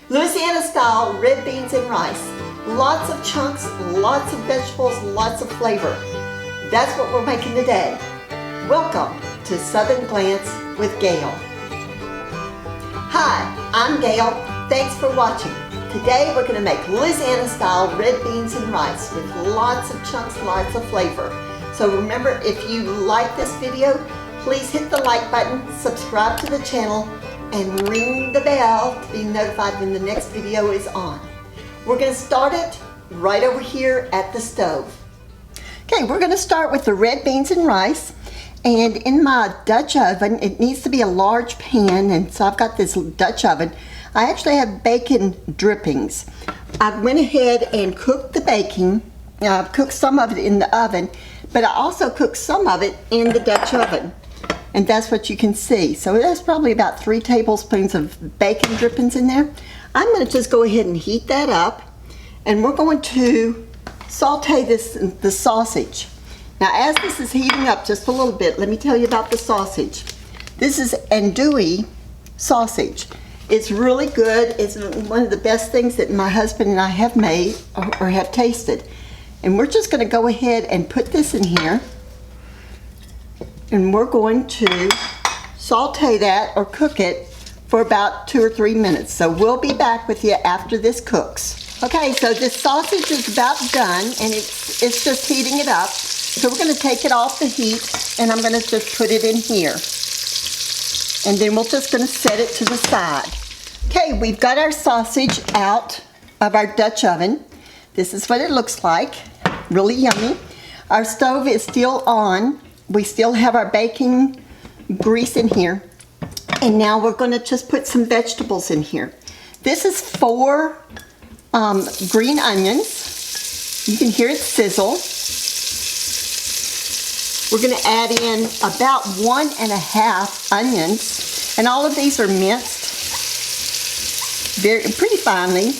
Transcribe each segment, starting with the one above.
Louisiana style red beans and rice. Lots of chunks, lots of vegetables, lots of flavor. That's what we're making today. Welcome to Southern Glance with Gail. Hi, I'm Gail. Thanks for watching. Today we're going to make Louisiana style red beans and rice with lots of chunks, lots of flavor. So remember, if you like this video, please hit the like button, subscribe to the channel, and ring the bell to be notified when the next video is on. We're going to start it right over here at the stove. Okay, we're going to start with the red beans and rice. And in my Dutch oven, it needs to be a large pan, and so I've got this Dutch oven. I actually have bacon drippings. I went ahead and cooked the bacon. I've cooked some of it in the oven, but I also cooked some of it in the Dutch oven. And that's what you can see. So there's probably about 3 tablespoons of bacon drippings in there. I'm going to just go ahead and heat that up, and we're going to saute the sausage. Now, as this is heating up just a little bit, let me tell you about the sausage. This is Andouille Sausage. It's really good. It's one of the best things that my husband and I have made or have tasted. And we're just going to go ahead and put this in here. And we're going to saute that or cook it for about 2 or 3 minutes. So we'll be back with you after this cooks. Okay, so this sausage is about done, and it's just heating it up. So we're going to take it off the heat, and I'm going to just put it in here. And then we're just going to set it to the side. Okay, we've got our sausage out of our Dutch oven. This is what it looks like. Really yummy. Our stove is still on. We still have our baking grease in here. And now we're going to just put some vegetables in here. This is 4 green onions. You can hear it sizzle. We're going to add in about 1½ onions, and all of these are minced pretty finely.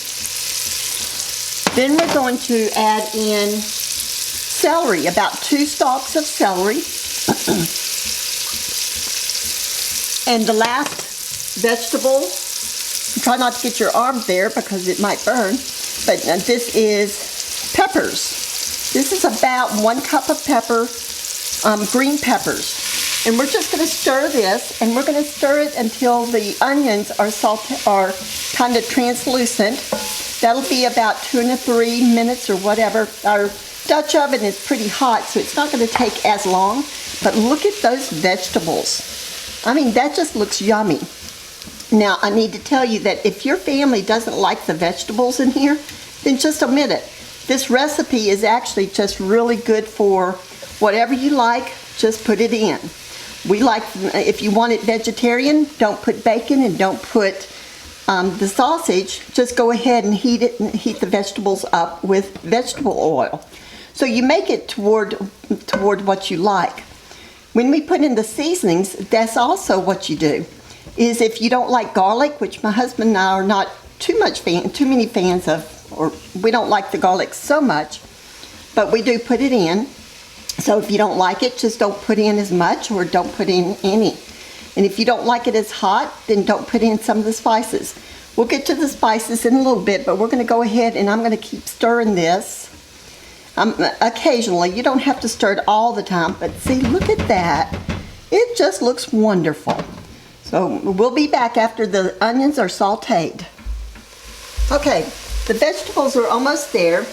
Then we're going to add in celery, about 2 stalks of celery. And the last vegetable, try not to get your arm there because it might burn, but this is peppers. This is about 1 cup of pepper. Green peppers, and we're just going to stir this, and we're going to stir it until the onions are kind of translucent. That'll be about 2 to 3 minutes or whatever. Our Dutch oven is pretty hot, so it's not going to take as long. But look at those vegetables. I mean, that just looks yummy. Now, I need to tell you that if your family doesn't like the vegetables in here, then just omit it. This recipe is actually just really good for whatever you like, just put it in. We like, if you want it vegetarian, don't put bacon and don't put the sausage. Just go ahead and heat it and heat the vegetables up with vegetable oil. So you make it toward what you like. When we put in the seasonings, that's also what you do. Is if you don't like garlic, which my husband and I are not too many fans of, or we don't like the garlic so much, but we do put it in. So if you don't like it, just don't put in as much or don't put in any. And if you don't like it as hot, then don't put in some of the spices. We'll get to the spices in a little bit, but we're going to go ahead and I'm going to keep stirring this. Occasionally, you don't have to stir it all the time, but see, look at that. It just looks wonderful. So we'll be back after the onions are sauteed. Okay, the vegetables are almost there.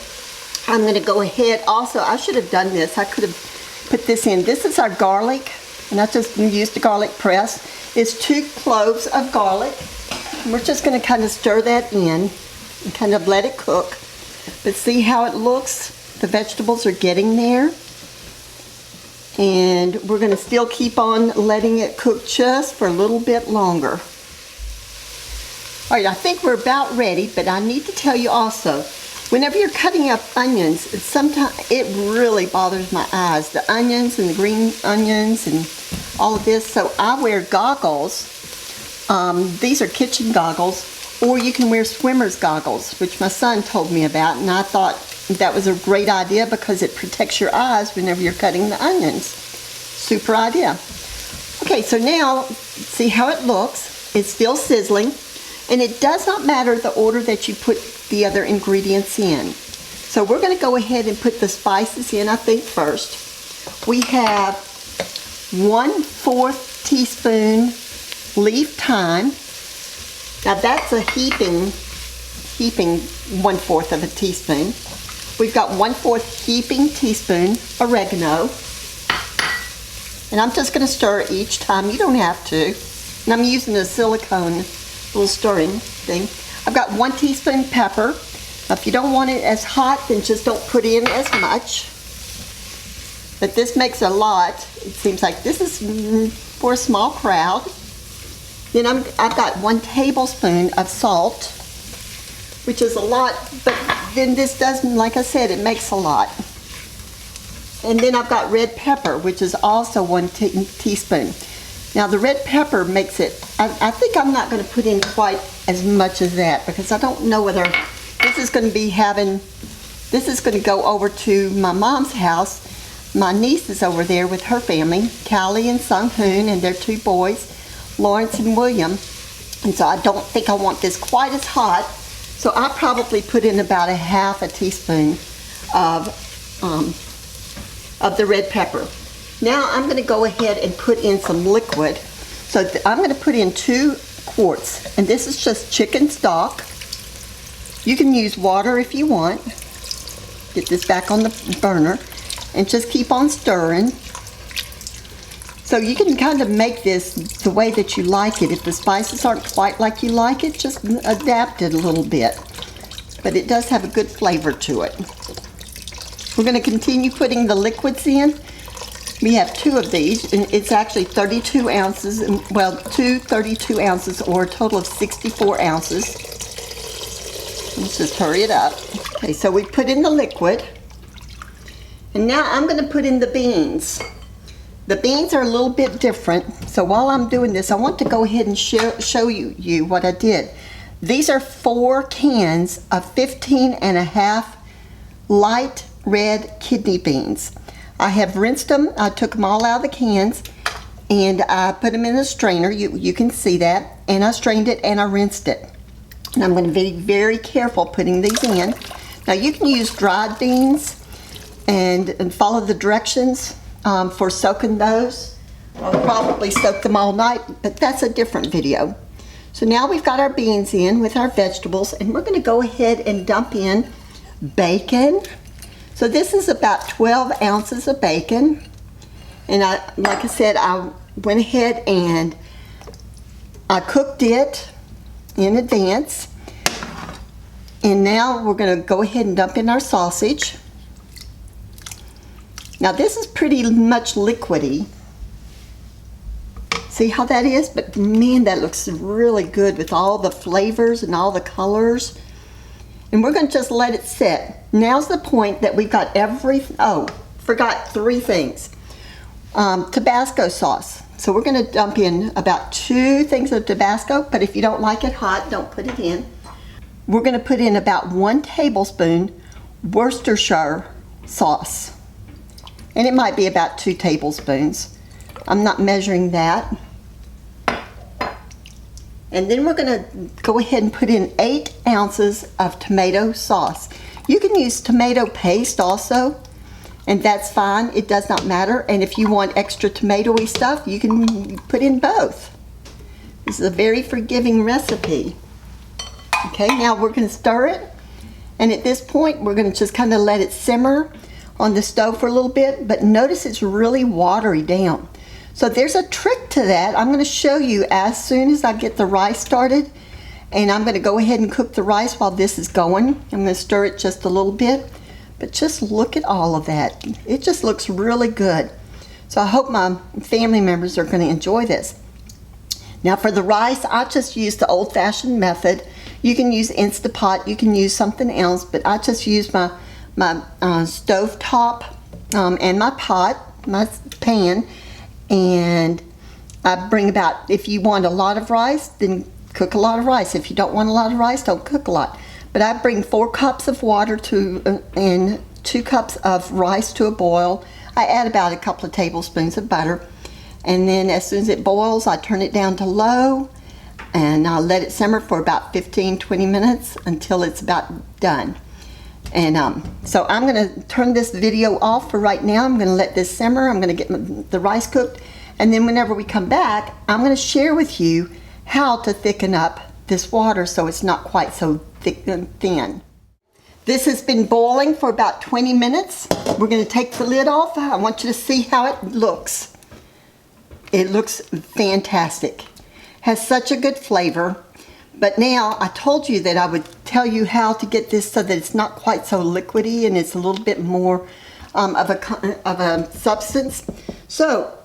I'm going to go ahead also, I should have done this. I could have put this in. This is our garlic, and I just used a garlic press. It's 2 cloves of garlic. And we're just going to kind of stir that in and kind of let it cook. But see how it looks? The vegetables are getting there. And we're going to still keep on letting it cook just for a little bit longer. All right, I think we're about ready, but I need to tell you also, whenever you're cutting up onions, sometimes it really bothers my eyes. The onions and the green onions and all of this. So I wear goggles. These are kitchen goggles, or you can wear swimmer's goggles, which my son told me about, and I thought that was a great idea because it protects your eyes whenever you're cutting the onions. Super idea. Okay, so now see how it looks. It's still sizzling. And it does not matter the order that you put the other ingredients in. So we're going to go ahead and put the spices in, I think, first. We have 1/4 teaspoon leaf thyme. Now that's a heaping 1/4 of a teaspoon. We've got 1/4 heaping teaspoon oregano. And I'm just going to stir each time. You don't have to. And I'm using a silicone little stirring thing. I've got 1 teaspoon pepper. Now, if you don't want it as hot, then just don't put in as much. But this makes a lot. It seems like this is for a small crowd. Then I've got 1 tablespoon of salt, which is a lot, but then this doesn't, like I said, it makes a lot. And then I've got red pepper, which is also 1 teaspoon. Now the red pepper makes it, I think I'm not going to put in quite as much as that because I don't know whether this is going to go over to my mom's house. My niece is over there with her family, Callie and Sung Hoon, and their 2 boys, Lawrence and William. And so I don't think I want this quite as hot. So I probably put in about 1/2 teaspoon of the red pepper. Now I'm going to go ahead and put in some liquid. So I'm going to put in 2 quarts, and this is just chicken stock. You can use water if you want. Get this back on the burner and just keep on stirring. So you can kind of make this the way that you like it. If the spices aren't quite like you like it, just adapt it a little bit. But it does have a good flavor to it. We're going to continue putting the liquids in. We have 2 of these, and it's actually 32 ounces, well, 2 32 ounces, or a total of 64 ounces. Let's just hurry it up. Okay, so we put in the liquid, and now I'm going to put in the beans. The beans are a little bit different, so while I'm doing this, I want to go ahead and show you what I did. These are 4 cans of 15.5 light red kidney beans. I have rinsed them. I took them all out of the cans and I put them in a strainer. You can see that. And I strained it and I rinsed it. And I'm going to be very careful putting these in. Now you can use dried beans and follow the directions for soaking those. I'll probably soak them all night, but that's a different video. So now we've got our beans in with our vegetables, and we're going to go ahead and dump in bacon. So this is about 12 ounces of bacon. And like I said, I went ahead and I cooked it in advance. And now we're going to go ahead and dump in our sausage. Now this is pretty much liquidy. See how that is? But man, that looks really good with all the flavors and all the colors. And we're going to just let it sit. Now's the point that we've got forgot 3 things. Tabasco sauce. So we're going to dump in about 2 things of Tabasco, but if you don't like it hot, don't put it in. We're going to put in about 1 tablespoon Worcestershire sauce. And it might be about 2 tablespoons. I'm not measuring that. And then we're going to go ahead and put in 8 ounces of tomato sauce. You can use tomato paste also, and that's fine. It does not matter. And if you want extra tomatoey stuff, you can put in both. This is a very forgiving recipe. Okay, now we're going to stir it. And at this point, we're going to just kind of let it simmer on the stove for a little bit. But notice it's really watery down. So there's a trick to that. I'm going to show you as soon as I get the rice started. And I'm going to go ahead and cook the rice while this is going. I'm going to stir it just a little bit. But just look at all of that. It just looks really good. So I hope my family members are going to enjoy this. Now for the rice, I just used the old-fashioned method. You can use Instapot. You can use something else. But I just used my stove top and my pot, my pan. And I bring about, if you want a lot of rice, then cook a lot of rice. If you don't want a lot of rice, don't cook a lot. But I bring 4 cups of water and 2 cups of rice to a boil. I add about a couple of tablespoons of butter. And then as soon as it boils, I turn it down to low. and I'll let it simmer for about 15-20 minutes until it's about done. And so I'm going to turn this video off for right now. I'm going to let this simmer. I'm going to get the rice cooked, and then whenever we come back, I'm going to share with you how to thicken up this water so it's not quite so thick and thin. This has been boiling for about 20 minutes. We're going to take the lid off. I want you to see how it looks. It looks fantastic. Has such a good flavor. But now I told you that I would tell you how to get this so that it's not quite so liquidy and it's a little bit more of a substance. So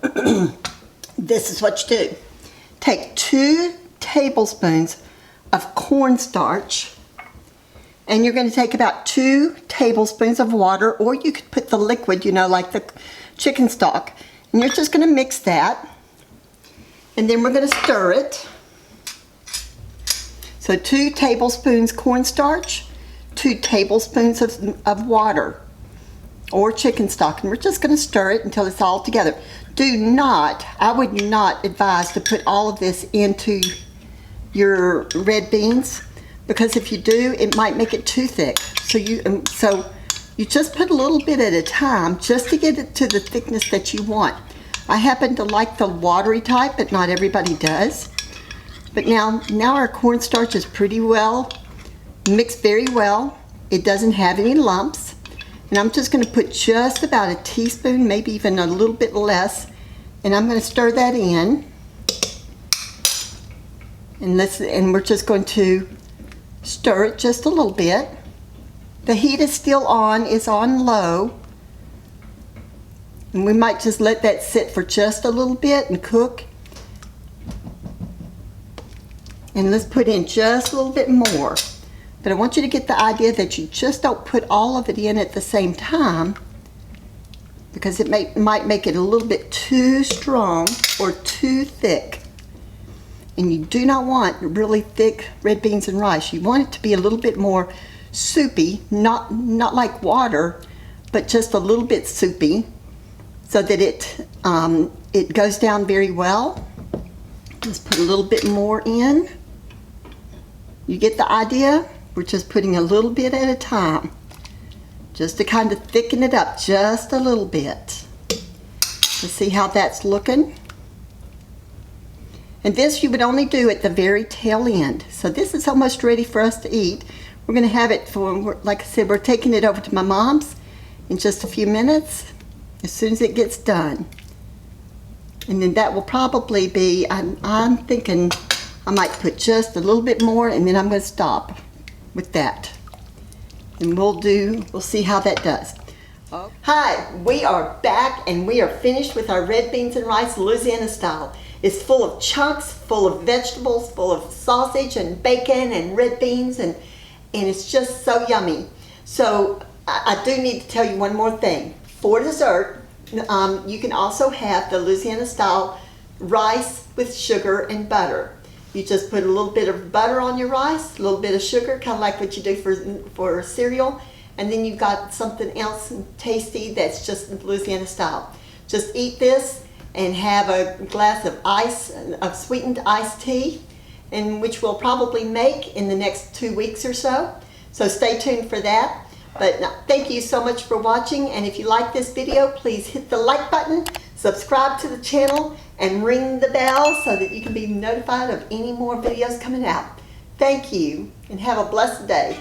this is what you do. Take 2 tablespoons of cornstarch, and you're going to take about 2 tablespoons of water, or you could put the liquid, you know, like the chicken stock, and you're just going to mix that, and then we're going to stir it. So 2 tablespoons cornstarch, 2 tablespoons of water or chicken stock, and we're just going to stir it until it's all together. I would not advise to put all of this into your red beans, because if you do, it might make it too thick. So you just put a little bit at a time just to get it to the thickness that you want. I happen to like the watery type, but not everybody does. But now our cornstarch is pretty well mixed very well. It doesn't have any lumps. And I'm just going to put just about a teaspoon, maybe even a little bit less. And I'm going to stir that in. And we're just going to stir it just a little bit. The heat is still on, it's on low. And we might just let that sit for just a little bit and cook. And let's put in just a little bit more. But I want you to get the idea that you just don't put all of it in at the same time, because it might make it a little bit too strong or too thick. And you do not want really thick red beans and rice. You want it to be a little bit more soupy, not like water, but just a little bit soupy, so that it goes down very well. Let's put a little bit more in. You get the idea? We're just putting a little bit at a time, just to kind of thicken it up just a little bit. Let's see how that's looking. And this you would only do at the very tail end. So this is almost ready for us to eat. We're going to have it for, like I said, we're taking it over to my mom's in just a few minutes, as soon as it gets done. And then that will probably be, I'm thinking I might put just a little bit more, and then I'm going to stop with that. And we'll see how that does. Okay. Hi, we are back, and we are finished with our red beans and rice Louisiana style. It's full of chunks, full of vegetables, full of sausage and bacon and red beans, and it's just so yummy. So I do need to tell you one more thing. For dessert, you can also have the Louisiana style rice with sugar and butter. You just put a little bit of butter on your rice, a little bit of sugar, kind of like what you do for cereal, and then you've got something else tasty that's just Louisiana style. Just eat this and have a glass of sweetened iced tea, and which we'll probably make in the next 2 weeks or so. So stay tuned for that. But thank you so much for watching, and if you like this video, please hit the like button, subscribe to the channel, and ring the bell so that you can be notified of any more videos coming out. Thank you, and have a blessed day.